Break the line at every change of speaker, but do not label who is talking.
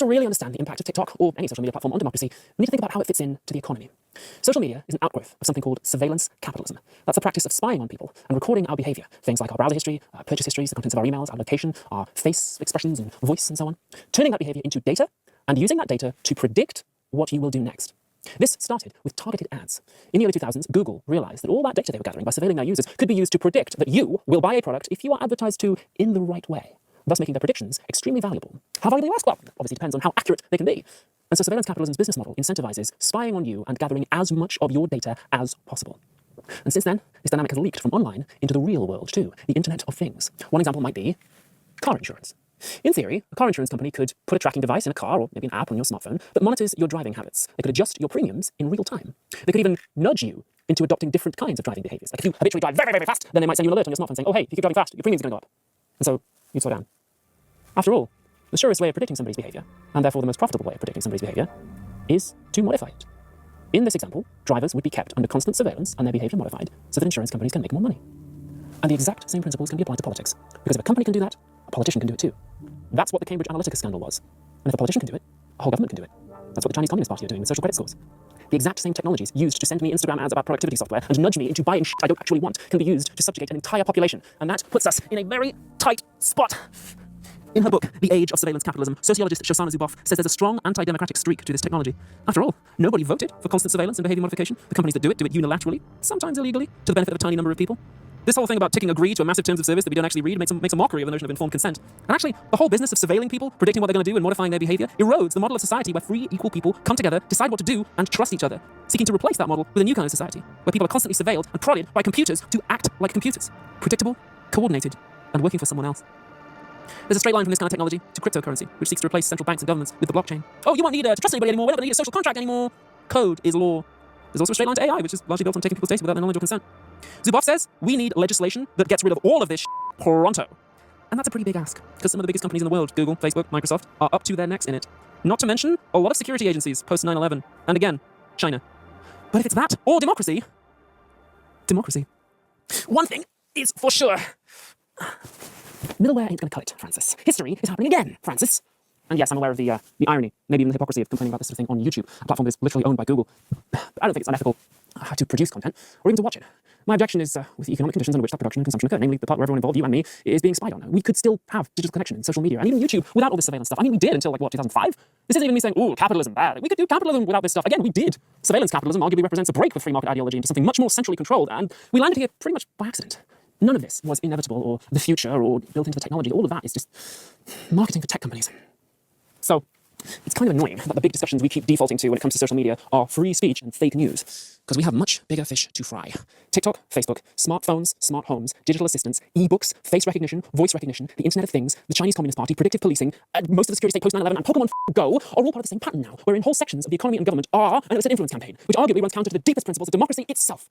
to really understand the impact of TikTok or any social media platform on democracy, we need to think about how it fits into the economy. Social media is an outgrowth of something called surveillance capitalism. That's the practice of spying on people and recording our behavior, things like our browser history, our purchase histories, the contents of our emails, our location, our face expressions and voice and so on, turning that behavior into data and using that data to predict what you will do next. This started with targeted ads. In the early 2000s, Google realized that all that data they were gathering by surveilling their users could be used to predict that you will buy a product if you are advertised to in the right way, thus making their predictions extremely valuable. How valuable you ask? Well, obviously depends on how accurate they can be. And so surveillance capitalism's business model incentivizes spying on you and gathering as much of your data as possible. And since then, this dynamic has leaked from online into the real world too, the Internet of Things. One example might be car insurance. In theory, a car insurance company could put a tracking device in a car or maybe an app on your smartphone that monitors your driving habits. They could adjust your premiums in real time. They could even nudge you into adopting different kinds of driving behaviors. Like if you habitually drive very, very fast, then they might send you an alert on your smartphone saying, oh, hey, if you keep driving fast, your premiums are going to go up. And so you'd slow down. After all, the surest way of predicting somebody's behavior, and therefore the most profitable way of predicting somebody's behavior, is to modify it. In this example, drivers would be kept under constant surveillance and their behavior modified so that insurance companies can make more money. And the exact same principles can be applied to politics. Because if a company can do that, a politician can do it too. That's what the Cambridge Analytica scandal was. And if a politician can do it, a whole government can do it. That's what the Chinese Communist Party are doing with social credit scores. The exact same technologies used to send me Instagram ads about productivity software and nudge me into buying shit I don't actually want can be used to subjugate an entire population. And that puts us in a very tight spot. In her book, The Age of Surveillance Capitalism, sociologist Shoshana Zuboff says there's a strong anti-democratic streak to this technology. After all, nobody voted for constant surveillance and behavior modification. The companies that do it unilaterally, sometimes illegally, to the benefit of a tiny number of people. This whole thing about ticking agree to a massive terms of service that we don't actually read makes a mockery of the notion of informed consent. And actually, the whole business of surveilling people, predicting what they're going to do and modifying their behavior, erodes the model of society where free, equal people come together, decide what to do, and trust each other, seeking to replace that model with a new kind of society, where people are constantly surveilled and prodded by computers to act like computers. Predictable, coordinated, and working for someone else. There's a straight line from this kind of technology to cryptocurrency, which seeks to replace central banks and governments with the blockchain. Oh, you won't need to trust anybody anymore. We're not going to need a social contract anymore. Code is law. There's also a straight line to AI, which is largely built on taking people's data without their knowledge or consent. Zuboff says we need legislation that gets rid of all of this pronto. And that's a pretty big ask, because some of the biggest companies in the world, Google, Facebook, Microsoft, are up to their necks in it. Not to mention a lot of security agencies post 9/11, and again, China. But if it's that or democracy, one thing is for sure. Middleware ain't gonna cut it, Francis. History is happening again, Francis. And yes, I'm aware of the irony, maybe even the hypocrisy of complaining about this sort of thing on YouTube, a platform that is literally owned by Google. But I don't think it's unethical to produce content, or even to watch it. My objection is with the economic conditions under which that production and consumption occur, namely the part where everyone involved, you and me, is being spied on. We could still have digital connection and social media, and even YouTube, without all this surveillance stuff. I mean, we did until, 2005? This isn't even me saying, ooh, capitalism, bad. We could do capitalism without this stuff. Again, we did. Surveillance capitalism arguably represents a break with free market ideology into something much more centrally controlled, and we landed here pretty much by accident. None of this was inevitable or the future or built into the technology. All of that is just marketing for tech companies. So it's kind of annoying that the big discussions we keep defaulting to when it comes to social media are free speech and fake news, because we have much bigger fish to fry. TikTok, Facebook, smartphones, smart homes, digital assistants, e-books, face recognition, voice recognition, the Internet of Things, the Chinese Communist Party, predictive policing, most of the security state post 9/11, and Pokemon Go are all part of the same pattern now, wherein whole sections of the economy and government are an illicit influence campaign, which arguably runs counter to the deepest principles of democracy itself.